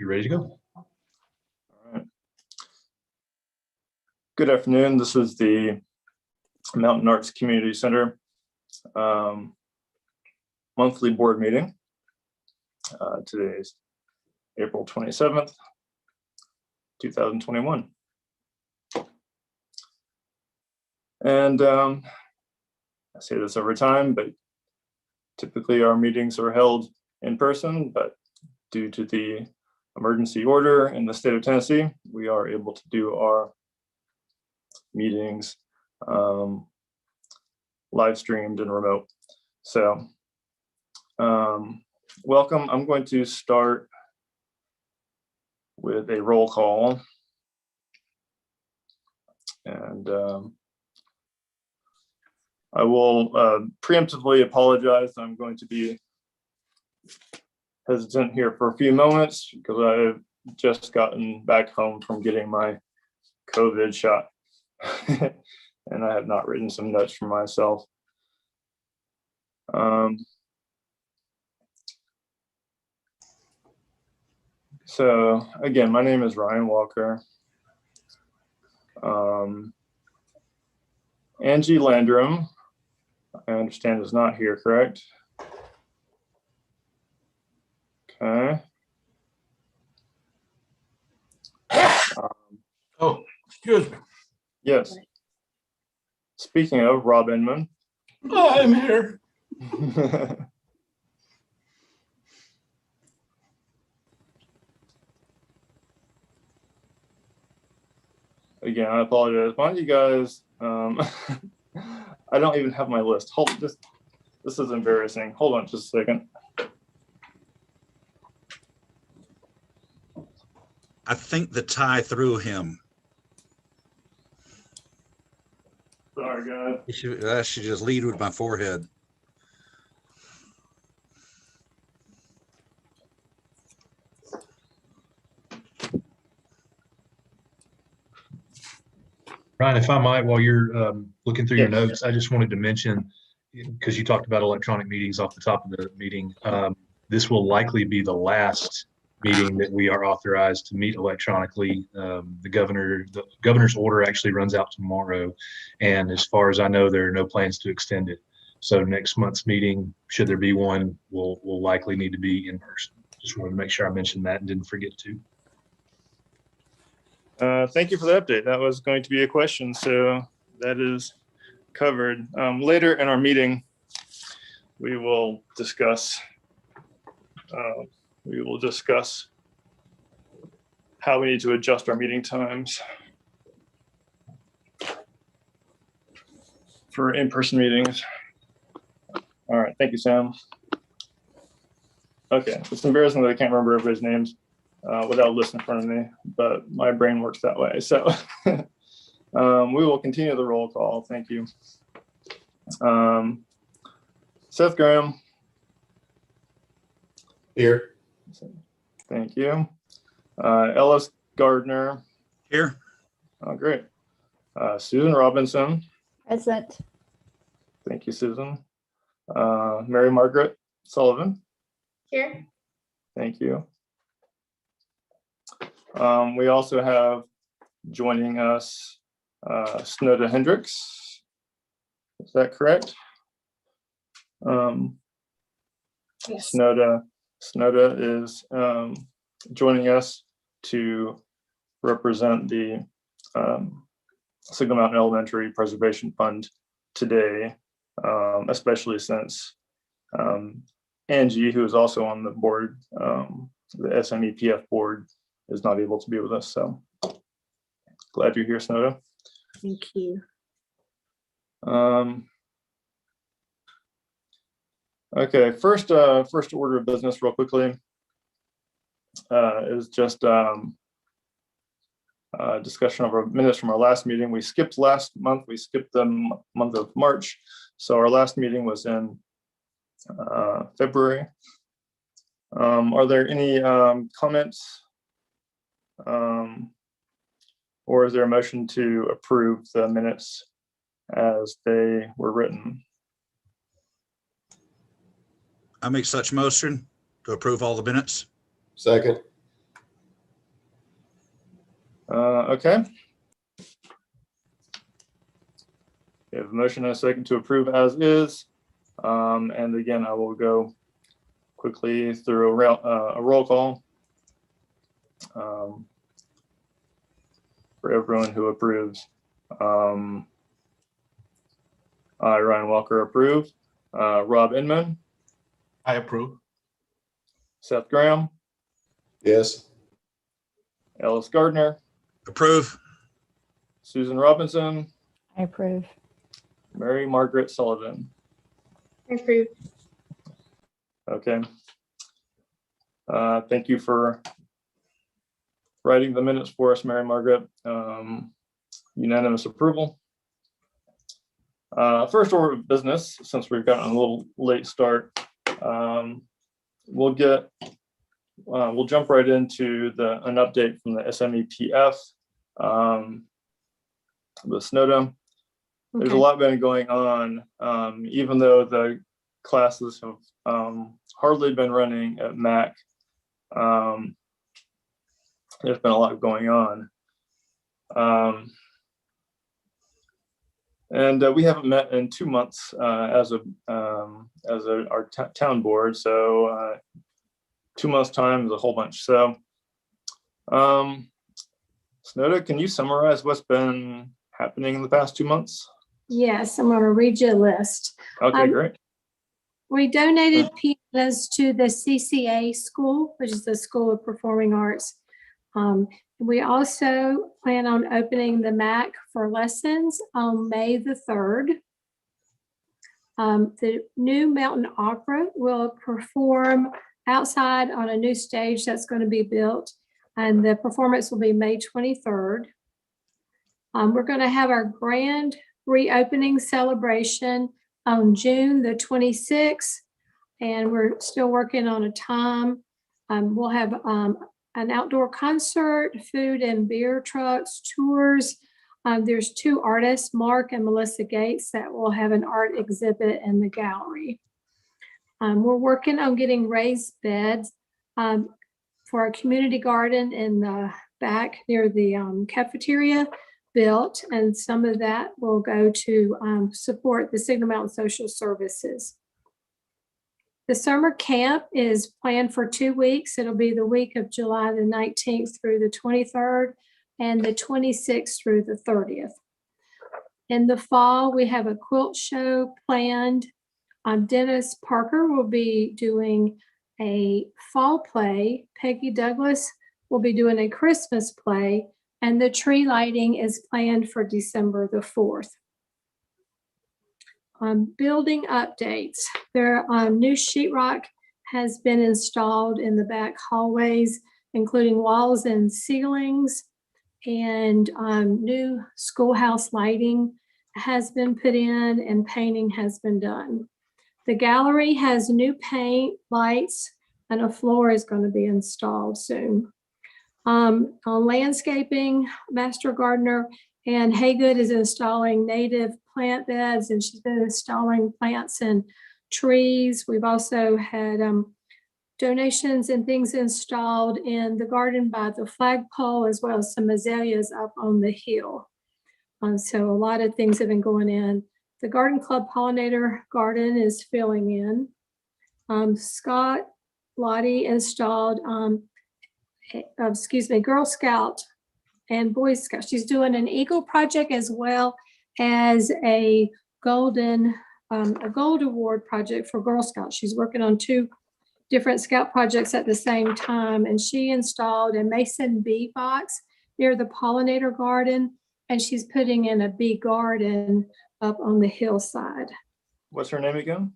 you're ready to go. All right. Good afternoon. This is the Mountain Arts Community Center monthly board meeting. Today is April 27th, 2021. And I say this every time, but typically our meetings are held in person, but due to the emergency order in the state of Tennessee, we are able to do our meetings live streamed and remote. So welcome. I'm going to start with a roll call. And I will preemptively apologize. I'm going to be hesitant here for a few moments because I've just gotten back home from getting my COVID shot. And I have not written some notes for myself. So again, my name is Ryan Walker. Angie Landrum, I understand, is not here, correct? Okay. Oh, excuse me. Yes. Speaking of, Rob Inman. I'm here. Again, I apologize. Why don't you guys, I don't even have my list. This is embarrassing. Hold on just a second. I think the tie threw him. Sorry, guys. I should just lead with my forehead. Ryan, if I might, while you're looking through your notes, I just wanted to mention, because you talked about electronic meetings off the top of the meeting, this will likely be the last meeting that we are authorized to meet electronically. The governor's order actually runs out tomorrow, and as far as I know, there are no plans to extend it. So next month's meeting, should there be one, will likely need to be in person. Just wanted to make sure I mentioned that and didn't forget to. Thank you for the update. That was going to be a question, so that is covered. Later in our meeting, we will discuss how we need to adjust our meeting times for in-person meetings. All right, thank you, Sam. Okay, it's embarrassing that I can't remember everybody's names without a list in front of me, but my brain works that way. So we will continue the roll call. Thank you. Seth Graham. Here. Thank you. Ellis Gardner. Here. Oh, great. Susan Robinson. Present. Thank you, Susan. Mary Margaret Sullivan. Here. Thank you. We also have joining us Snowda Hendricks. Is that correct? Yes. Snowda is joining us to represent the Signal Mountain Elementary Preservation Fund today, especially since Angie, who is also on the board, the SMEPF board, is not able to be with us. So glad you're here, Snowda. Thank you. Okay, first order of business real quickly is just discussion of our minutes from our last meeting. We skipped last month. We skipped the month of March. So our last meeting was in February. Are there any comments? Or is there a motion to approve the minutes as they were written? I make such motion to approve all the minutes. Second. Okay. We have a motion and a second to approve as is. And again, I will go quickly through a roll call for everyone who approves. I, Ryan Walker, approve. Rob Inman, I approve. Seth Graham, Yes. Ellis Gardner, Approve. Susan Robinson, I approve. Mary Margaret Sullivan. I approve. Okay. Thank you for writing the minutes for us, Mary Margaret. Unanimous approval. First order of business, since we've gotten a little late start, we'll jump right into an update from the SMEPF with SNODA. There's a lot been going on, even though the classes have hardly been running at MACC. There's been a lot going on. And we haven't met in 2 months as our town board. So 2 months time is a whole bunch. So SNODA, can you summarize what's been happening in the past 2 months? Yes, I'm going to read you a list. Okay, great. We donated pianos to the CCA school, which is the School of Performing Arts. We also plan on opening the MACC for lessons on May the 3rd. The new Mountain Opera will perform outside on a new stage that's going to be built, and the performance will be May 23rd. We're going to have our grand reopening celebration on June the 26th, and we're still working on a time. We'll have an outdoor concert, food and beer trucks, tours. There's 2 artists, Mark and Melissa Gates, that will have an art exhibit in the gallery. We're working on getting raised beds for our community garden in the back near the cafeteria built, and some of that will go to support the Signal Mountain Social Services. The summer camp is planned for 2 weeks. It'll be the week of July the 19th through the 23rd and the 26th through the 30th. In the fall, we have a quilt show planned. Dennis Parker will be doing a fall play. Peggy Douglas will be doing a Christmas play, and the tree lighting is planned for December the 4th. Building updates. New sheetrock has been installed in the back hallways, including walls and ceilings, and new schoolhouse lighting has been put in and painting has been done. The gallery has new paint, lights, and a floor is going to be installed soon. On landscaping, Master Gardener Ann Haygood is installing native plant beds, and she's been installing plants and trees. We've also had donations and things installed in the garden by the flagpole, as well as some azaleas up on the hill. So a lot of things have been going in. The Garden Club pollinator garden is filling in. Scott Lottie installed, Girl Scout and Boy Scout. She's doing an Eagle project as well as a gold award project for Girl Scouts. She's working on 2 different scout projects at the same time, and she installed a mason bee box near the pollinator garden, and she's putting in a bee garden up on the hillside. What's her name again?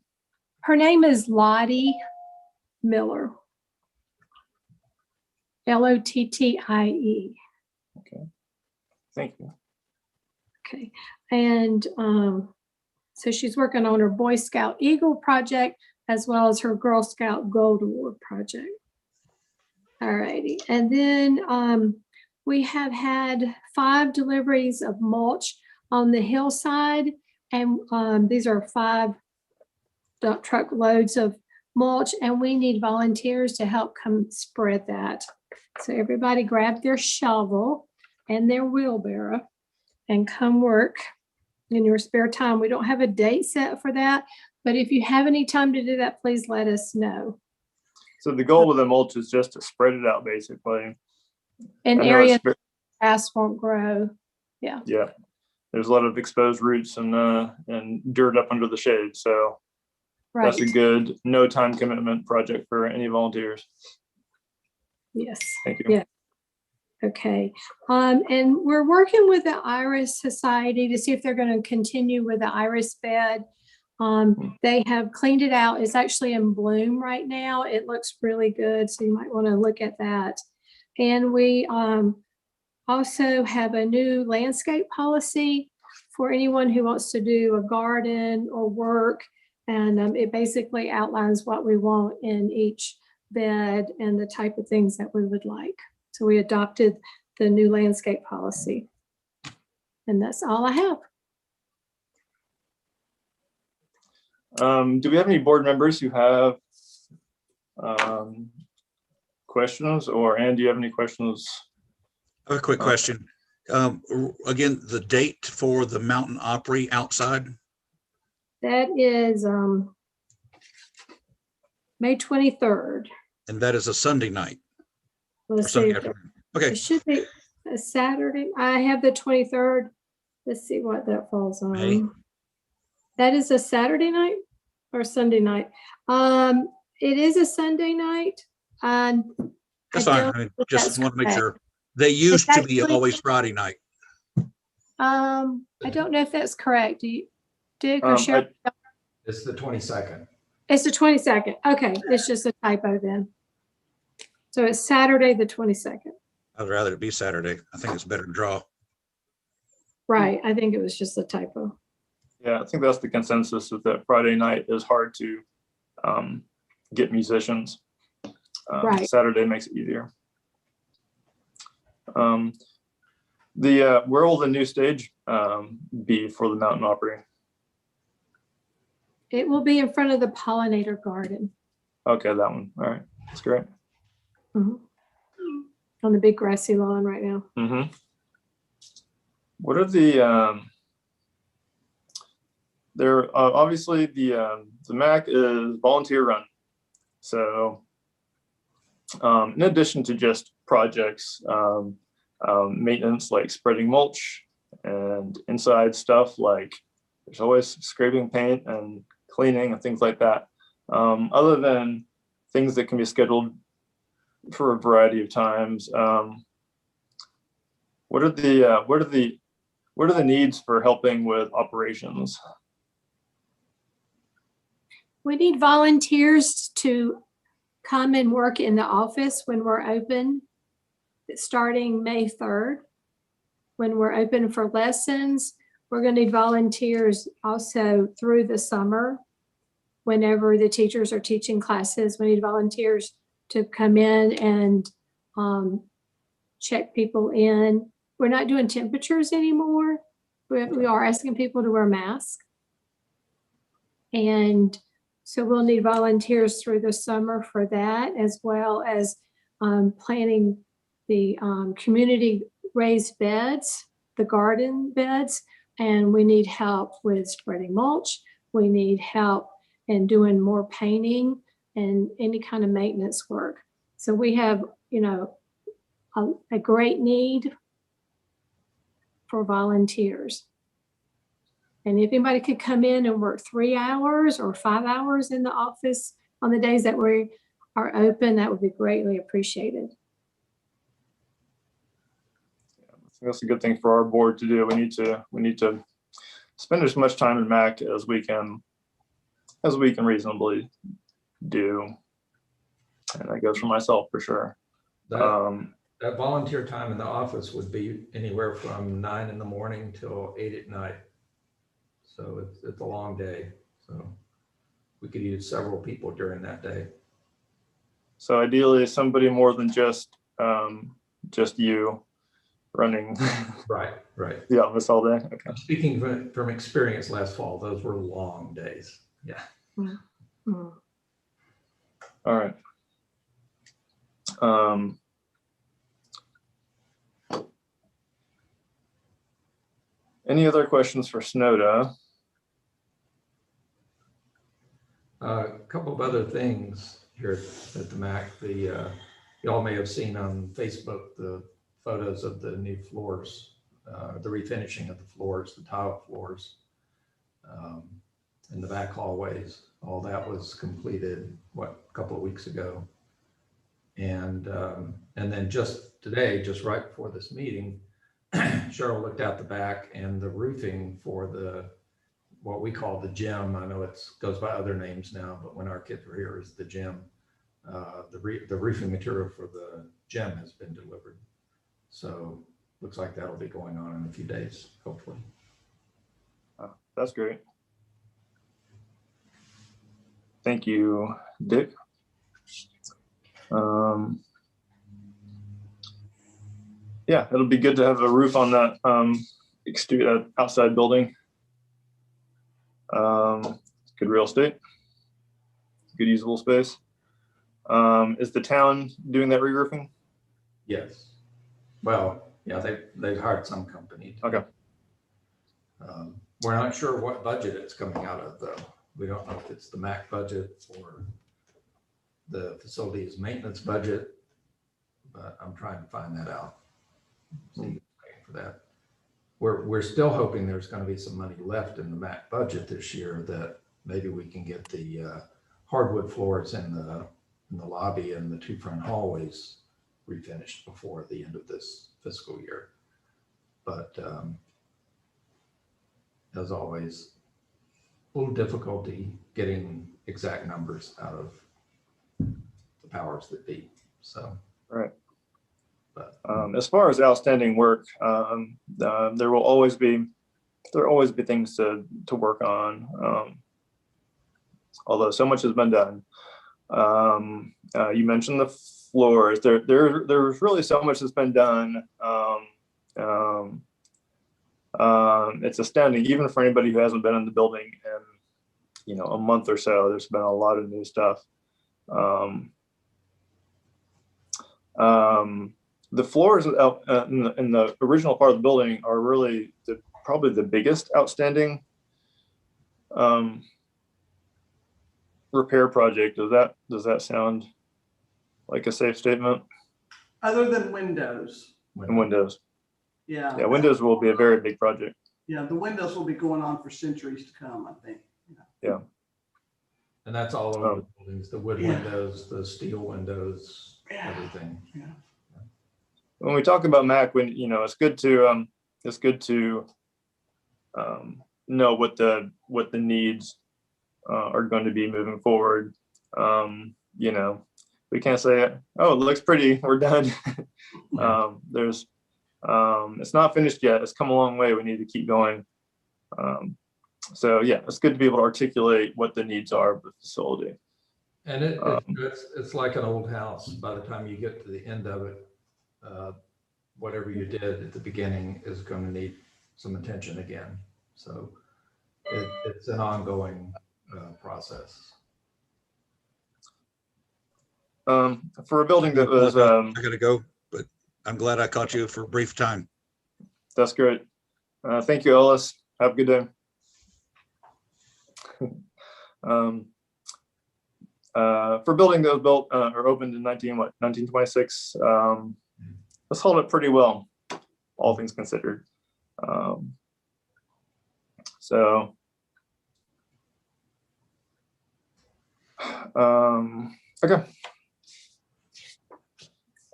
Her name is Lottie Miller. Lottie. Okay, thank you. Okay, and so she's working on her Boy Scout Eagle project as well as her Girl Scout Gold Award project. All righty, and then we have had 5 deliveries of mulch on the hillside, and these are 5 dump truck loads of mulch, and we need volunteers to help come spread that. So everybody grab their shovel and their wheelbarrow and come work in your spare time. We don't have a date set for that, but if you have any time to do that, please let us know. So the goal with the mulch is just to spread it out, basically. In I know areas it's- grass won't grow. Yeah, there's a lot of exposed roots and dirt up under the shade, so Right. that's a good no time commitment project for any volunteers. Yes. Thank you. Yeah. Okay. And we're working with the Iris Society to see if they're going to continue with the iris bed. They have cleaned it out. It's actually in bloom right now. It looks really good. So you might want to look at that. And we also have a new landscape policy for anyone who wants to do a garden or work. And it basically outlines what we want in each bed and the type of things that we would like. So we adopted the new landscape policy. And that's all I have. Do we have any board members who have questions, or Ann, do you have any questions? I have a quick question. Again, the date for the Mountain Opry outside? That is May 23rd. And that is a Sunday night. or Let's Sunday see. afternoon. Okay, It should be a Saturday. I have the 23rd. Let's see what that falls on. May. That is a Saturday night or Sunday night. It is a Sunday night. And that's I fine. don't I mean, think just that's want to make correct. sure. They used to be actually- always Friday night. I don't know if that's correct. Do you, Dick or I- Cheryl? It's the 22nd. It's the 22nd. Okay, it's just a typo then. So it's Saturday, the 22nd. I'd rather it be Saturday. I think it's better to draw. Right, I think it was just a typo. Yeah, I think that's the consensus, is that Friday night is hard to get musicians. Right. Saturday makes it easier. Where will the new stage be for the Mountain Opry? It will be in front of the pollinator garden. Okay, that one. All right, that's great. Mhm. On the big grassy lawn right now. Mm-hmm. What are the there? Obviously, the MACC is volunteer run. So, in addition to just projects, maintenance like spreading mulch and inside stuff like there's always scraping paint and cleaning and things like that. Other than things that can be scheduled for a variety of times, what are the needs for helping with operations? We need volunteers to come and work in the office when we're open, starting May 3rd. When we're open for lessons, we're going to need volunteers also through the summer. Whenever the teachers are teaching classes, we need volunteers to come in and check people in. We're not doing temperatures anymore. We are asking people to wear masks. And so we'll need volunteers through the summer for that, as well as planning the community raised beds, the garden beds. And we need help with spreading mulch. We need help in doing more painting and any kind of maintenance work. So we have, a great need for volunteers. And if anybody could come in and work 3 hours or 5 hours in the office on the days that we are open, that would be greatly appreciated. I think that's a good thing for our board to do. We need to spend as much time in MACC as we can reasonably do. And that goes for myself for sure. That volunteer time in the office would be anywhere from 9 in the morning till 8 at night. So it's a long day. So we could use several people during that day. So ideally, somebody more than just you running Right. the office all day. Okay. Speaking from experience last fall, those were long days. Yeah. Mm. All right. Any other questions for Snowda? A couple of other things here at the MACC. Y'all may have seen on Facebook the photos of the new floors, the refinishing of the floors, the tile floors in the back hallways. All that was completed, a couple of weeks ago. And then just today, just right before this meeting, Cheryl looked out the back, and the roofing for what we call the gym. I know it goes by other names now, but when our kids were here, is the gym. The roofing material for the gym has been delivered. So looks like that'll be going on in a few days, hopefully. That's great. Thank you, Dick. Yeah, it'll be good to have a roof on that outside building. Good real estate, good usable space. Is the town doing that re-roofing? Yes. Well, yeah, they've hired some company. Okay. We're not sure what budget it's coming out of, though. We don't know if it's the MACC budget or the facilities maintenance budget, but I'm trying to find that out. See, for that. We're still hoping there's going to be some money left in the MACC budget this year, that maybe we can get the hardwood floors in the lobby and the two front hallways refinished before the end of this fiscal year. But as always, a little difficulty getting exact numbers out of the powers that be. So right. But as far as outstanding work, there will always be things to work on. Although so much has been done. You mentioned the floors. There's really so much that's been done. It's astounding, even for anybody who hasn't been in the building in a month or so. There's been a lot of new stuff. The floors in the original part of the building are really probably the biggest outstanding repair project. Does that sound like a safe statement? Other than windows. And windows. Yeah. Yeah, windows will be a very big project. Yeah, the windows will be going on for centuries to come, I think. Yeah. and that's all over the buildings, the wood Yeah. windows, the steel windows, Yeah. everything. Yeah. When we talk about MACC, it's good to know what the needs are going to be moving forward. We can't say, oh, it looks pretty, we're done. It's not finished yet. It's come a long way. We need to keep going. So yeah, it's good to be able to articulate what the needs are of the facility. And it's like an old house. By the time you get to the end of it, whatever you did at the beginning is going to need some attention again. So it's an ongoing process. For a building that was, I gotta go, but I'm glad I caught you for a brief time. that's great. Thank you, Ellis. Have a good day. For a building that was built or opened in 1926, let's hold it pretty well, all things considered. Okay.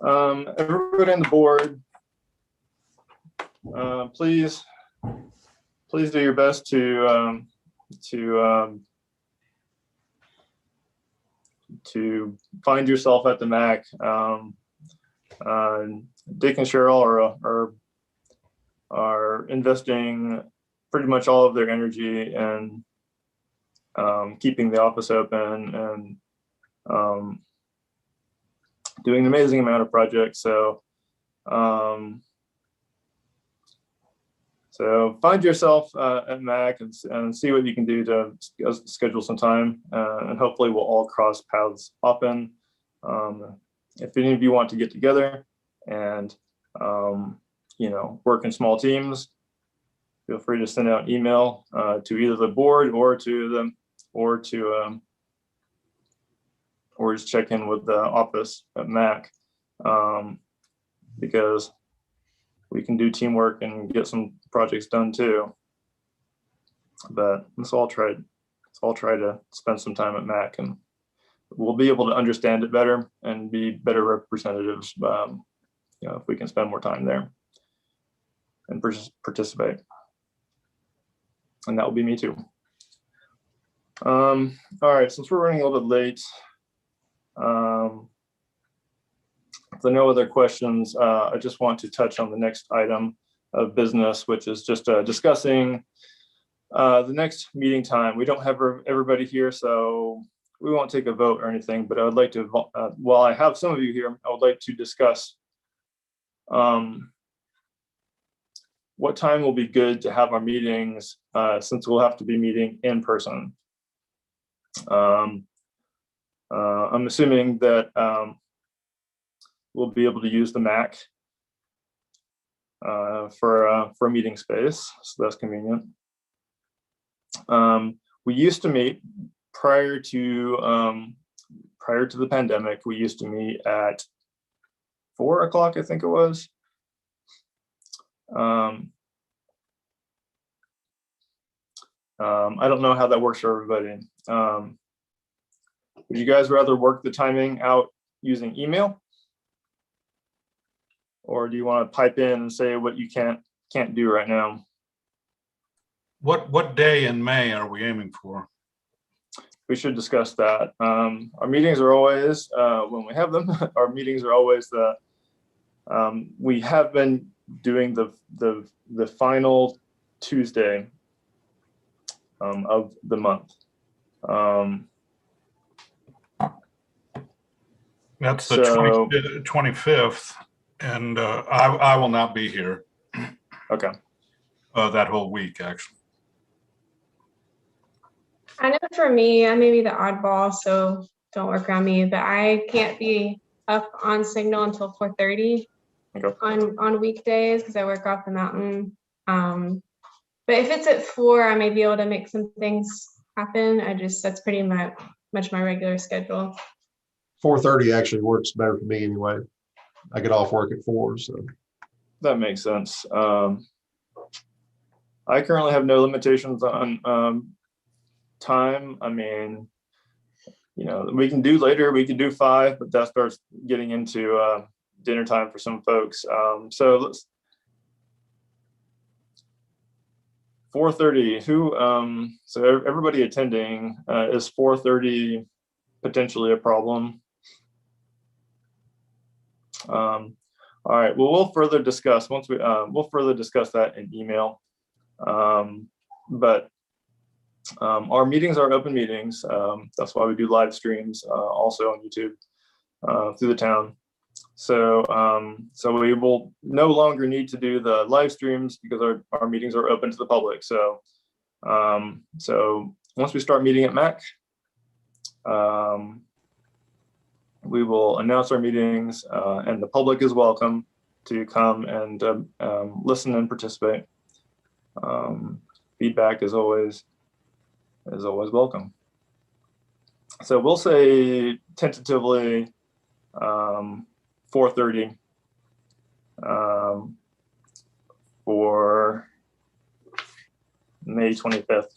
Everybody on the board, please do your best to find yourself at the MACC. Dick and Cheryl are investing pretty much all of their energy in keeping the office open and doing an amazing amount of projects. So find yourself at MACC and see what you can do to schedule some time, and hopefully we'll all cross paths often. If any of you want to get together and work in small teams, feel free to send out an email to either the board or to them, or just check in with the office at MACC, because we can do teamwork and get some projects done too. But let's all try to spend some time at MACC, and we'll be able to understand it better and be better representatives, if we can spend more time there and participate. And that will be me too. All right, since we're running a little bit late, if there are no other questions, I just want to touch on the next item of business, which is just discussing the next meeting time. We don't have everybody here, so we won't take a vote or anything, but I would like to, while I have some of you here, I would like to discuss what time will be good to have our meetings, since we'll have to be meeting in person. I'm assuming that we'll be able to use the MACC for a meeting space, so that's convenient. We used to meet prior to the pandemic. We used to meet at 4 o'clock, I think it was. I don't know how that works for everybody. Would you guys rather work the timing out using email? Or do you want to pipe in and say what you can't do right now? What day in May are we aiming for? We should discuss that. Our meetings are always, when we have them, our meetings are always we have been doing the final Tuesday of the month. That's the 25th, and I will not be here. Okay. That whole week, actually. I know for me, I may be the oddball, so don't work around me, but I can't be up on Signal until 4:30 on weekdays because I work off the mountain. But if it's at 4, I may be able to make some things happen. That's pretty much my regular schedule. 4:30 actually works better for me anyway. I get off work at 4, so. That makes sense. I currently have no limitations on time. I mean, we can do later, we can do 5, but that starts getting into dinner time for some folks. So let's 4:30. So everybody attending, is 4:30 potentially a problem? All right. Well, we'll further discuss we'll further discuss that in email. But our meetings are open meetings. That's why we do live streams also on YouTube through the town. So we will no longer need to do the live streams because our meetings are open to the public. So once we start meeting at MACC, we will announce our meetings, and the public is welcome to come and listen and participate. Feedback is always welcome. So we'll say tentatively 4:30 for May 25th.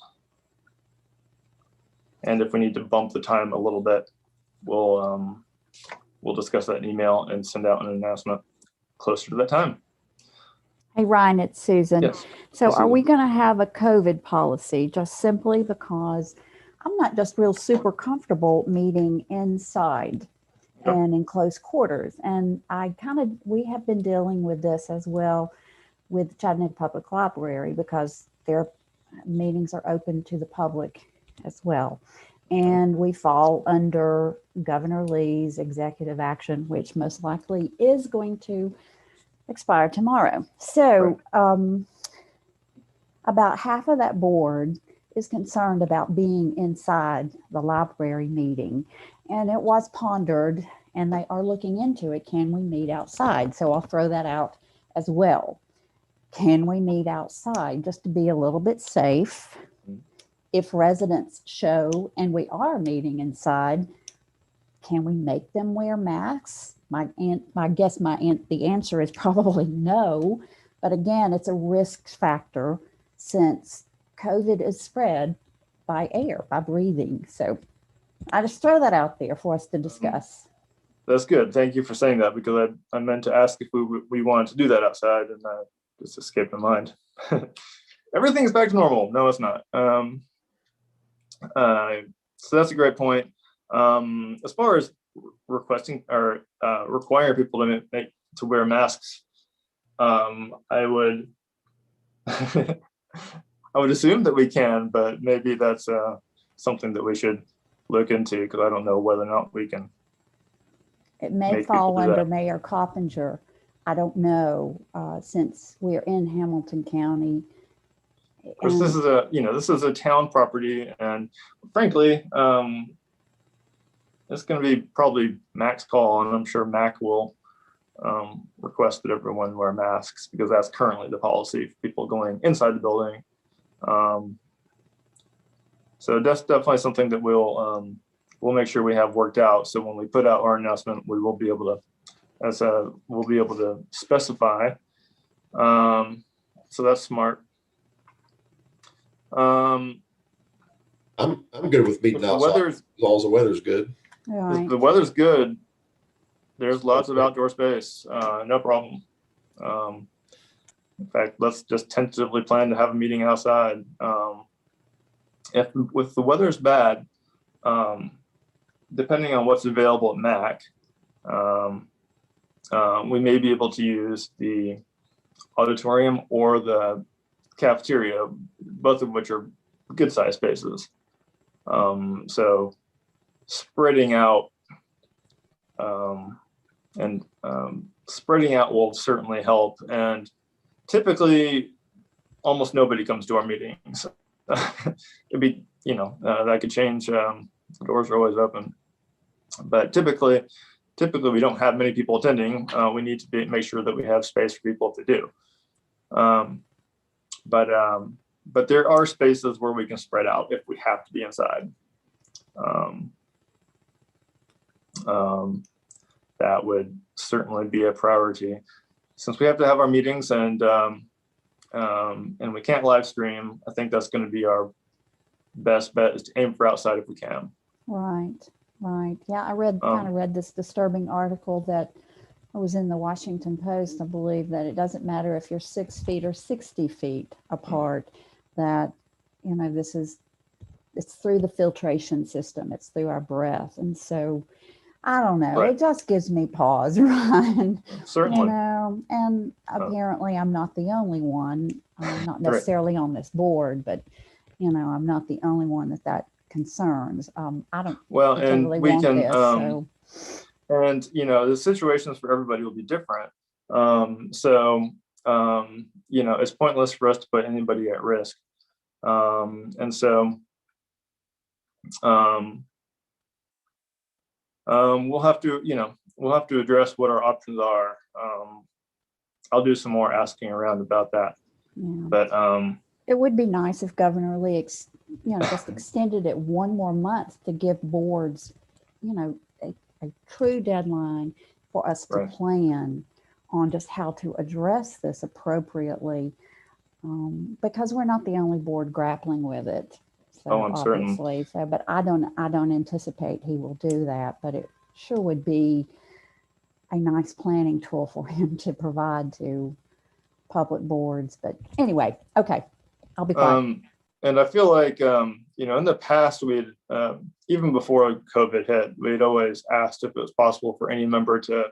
And if we need to bump the time a little bit, we'll discuss that in email and send out an announcement closer to that time. Hey, Ryan, it's Susan. Yes. So Hey, are we Susan. going to have a COVID policy just simply because I'm not just real super comfortable meeting inside Yep. and in close quarters. And we have been dealing with this as well with Chattanooga Public Library because their meetings are open to the public as well. And we fall under Governor Lee's executive action, which most likely is going to expire tomorrow. So about half of that board is concerned about being inside the library meeting. And it was pondered and they are looking into it. Can we meet outside? So I'll throw that out as well. can we meet outside just to be a little bit safe? If residents show and we are meeting inside, can we make them wear masks? The answer is probably no. But again, it's a risk factor since COVID is spread by air, by breathing. So I just throw that out there for us to discuss. That's good. Thank you for saying that, because I meant to ask if we wanted to do that outside, and that just escaped my mind. Everything's back to normal. No, it's not. So that's a great point. As far as requesting or requiring people to wear masks, I would I would assume that we can, but maybe that's something that we should look into, because I don't know whether or not we can. It may fall under Mayor Coppinger. I don't know, since we're in Hamilton County. Of course, this is a town property, and frankly, it's going to be probably MACC's call, and I'm sure MACC will request that everyone wear masks, because that's currently the policy for people going inside the building. So that's definitely something that we'll make sure we have worked out. So when we put out our announcement, we will be able to specify. So that's smart. I'm good with meeting outside as long as the weather's good. Right. If the weather's good, there's lots of outdoor space. No problem. In fact, let's just tentatively plan to have a meeting outside. If the weather's bad, depending on what's available at MACC, we may be able to use the auditorium or the cafeteria, both of which are good sized spaces. So spreading out spreading out will certainly help. And typically, almost nobody comes to our meetings. It'd be, that could change. Doors are always open, but typically we don't have many people attending. We need to make sure that we have space for people if they do. But there are spaces where we can spread out if we have to be inside. That would certainly be a priority, since we have to have our meetings and we can't live stream. I think that's going to be our best bet, is to aim for outside if we can. Right. Yeah, I kind of read this disturbing article that was in the Washington Post, I believe, that it doesn't matter if you're 6 feet or 60 feet apart, that, it's through the filtration system, it's through our breath. And so, I don't know, It just gives me pause, Ryan. Certainly. And apparently I'm not the only one, not necessarily on this board, but, I'm not the only one that concerns. I don't and we want can, this, so. And, the situations for everybody will be different. It's pointless for us to put anybody at risk. We'll have to address what our options are. I'll do some more asking around about that. Yeah. But it would be nice if Governor Lee, just extended it one more month to give boards, a true deadline for us to plan on just how to address this appropriately, because we're not the only board grappling with it. So I'm certain. So, but I don't anticipate he will do that, but it sure would be a nice planning tool for him to provide to public boards. But anyway, okay, I'll be quiet. And I feel like, in the past, we'd, even before COVID hit, we'd always asked if it was possible for any member to,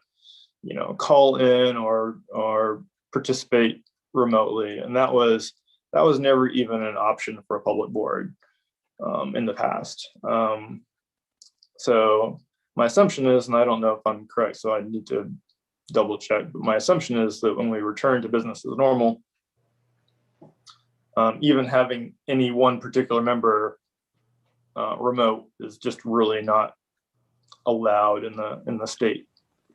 call in or participate remotely. And that was never even an option for a public board in the past. So my assumption is, and I don't know if I'm correct, so I need to double check, but my assumption is that when we return to business as normal, even having any one particular member remote is just really not allowed in the state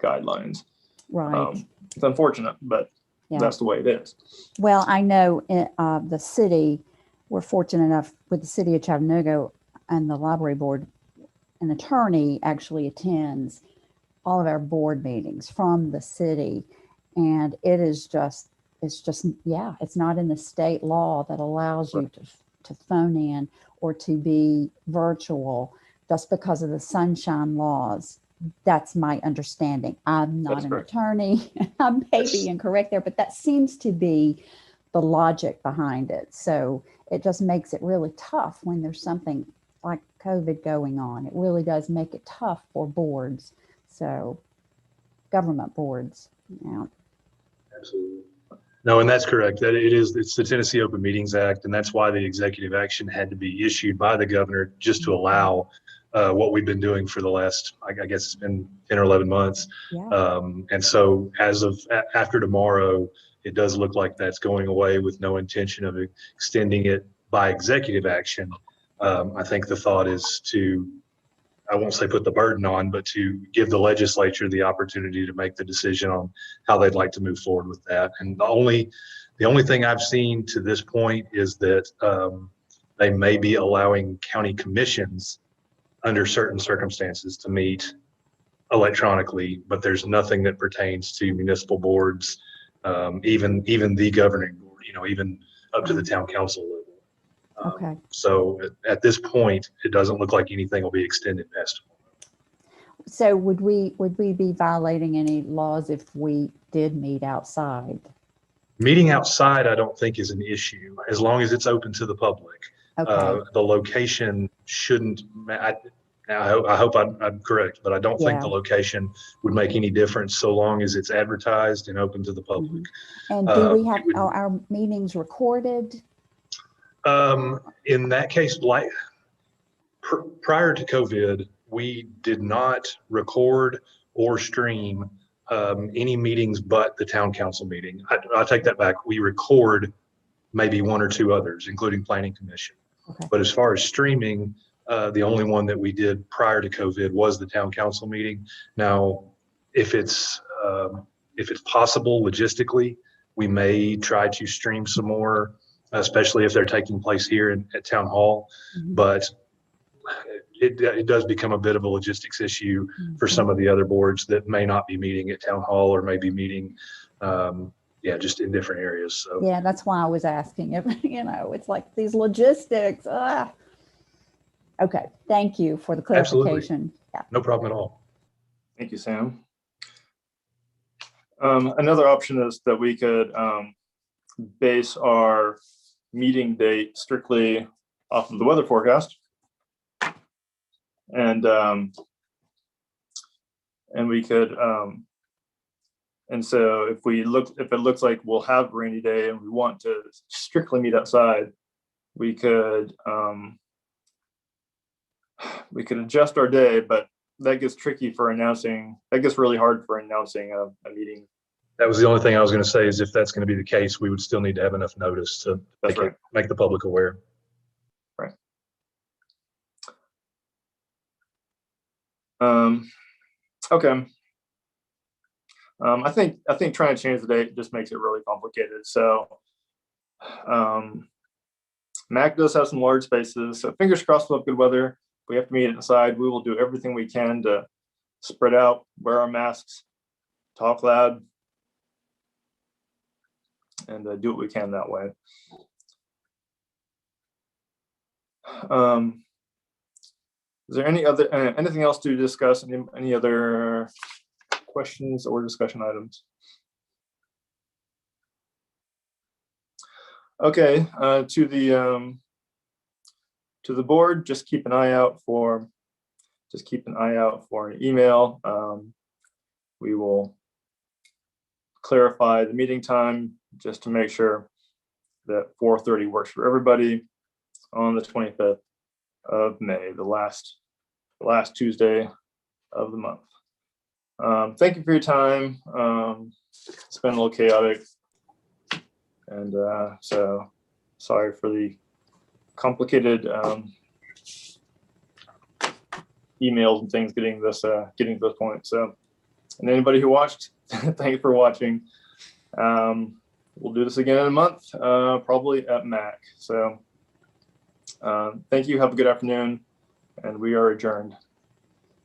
guidelines. Right. It's unfortunate, but Yeah. that's the way it is. Well, I know the city, we're fortunate enough with the city of Chattanooga and the library board, an attorney actually attends all of our board meetings from the city. And it's just, yeah, it's not in the state law that allows you to phone in or to be virtual just because of the sunshine laws. That's my understanding. I'm not an attorney. I may be incorrect there, but that seems to be the logic behind it. So it just makes it really tough when there's something like COVID going on. It really does make it tough for boards. So government boards. Yeah. Absolutely. No, and that's correct. That it's the Tennessee Open Meetings Act, and that's why the executive action had to be issued by the governor just to allow what we've been doing for the last, I guess it's been 10 or 11 months. Yeah. And so as of after tomorrow, it does look like that's going away with no intention of extending it by executive action. I think the thought is to, I won't say put the burden on, but to give the legislature the opportunity to make the decision on how they'd like to move forward with that. And the only thing I've seen to this point is that they may be allowing county commissions under certain circumstances to meet electronically, but there's nothing that pertains to municipal boards, even the governing board, even up to the town council level. Okay. So at this point, it doesn't look like anything will be extended past tomorrow. So would we be violating any laws if we did meet outside? Meeting outside, I don't think is an issue as long as it's open to the public. Okay. The location shouldn't. I hope I'm correct, but I don't think the location would make any difference so long as it's advertised and open to the public. And do we have our meetings recorded? In that case, like prior to COVID, we did not record or stream any meetings but the town council meeting. I take that back. We record maybe one or two others, including planning commission. Okay. But as far as streaming, the only one that we did prior to COVID was the town council meeting. Now, if it's possible logistically, we may try to stream some more, especially if they're taking place here at town hall. Mm-hmm. But it does become a bit of a logistics issue for some of the other boards that may not be meeting at town hall or may be meeting, just in different areas. So yeah, that's why I was asking. It's like these logistics. Okay, thank you for the clarification. Yeah. No problem at all. Thank you, Sam. Another option is that we could base our meeting date strictly off of the weather forecast. And we could, and so if it looks like we'll have a rainy day and we want to strictly meet outside, we could adjust our day, but that gets tricky for announcing. That gets really hard for announcing a meeting. That was the only thing I was going to say is if that's going to be the case, we would still need to have enough notice to make the public aware. Right. Okay. I think trying to change the date just makes it really complicated. So MACC does have some large spaces. So fingers crossed we'll have good weather. If we have to meet inside, we will do everything we can to spread out, wear our masks, talk loud, and do what we can that way. Is there anything else to discuss? Any other questions or discussion items? Okay, to the board, just keep an eye out for an email. We will clarify the meeting time just to make sure that 4:30 works for everybody on the 25th of May, the last Tuesday of the month. Thank you for your time. It's been a little chaotic, and so sorry for the complicated emails and things getting to this point. So, and anybody who watched, thank you for watching. we'll do this again in a month, probably at MACC. So thank you. Have a good afternoon, and we are adjourned.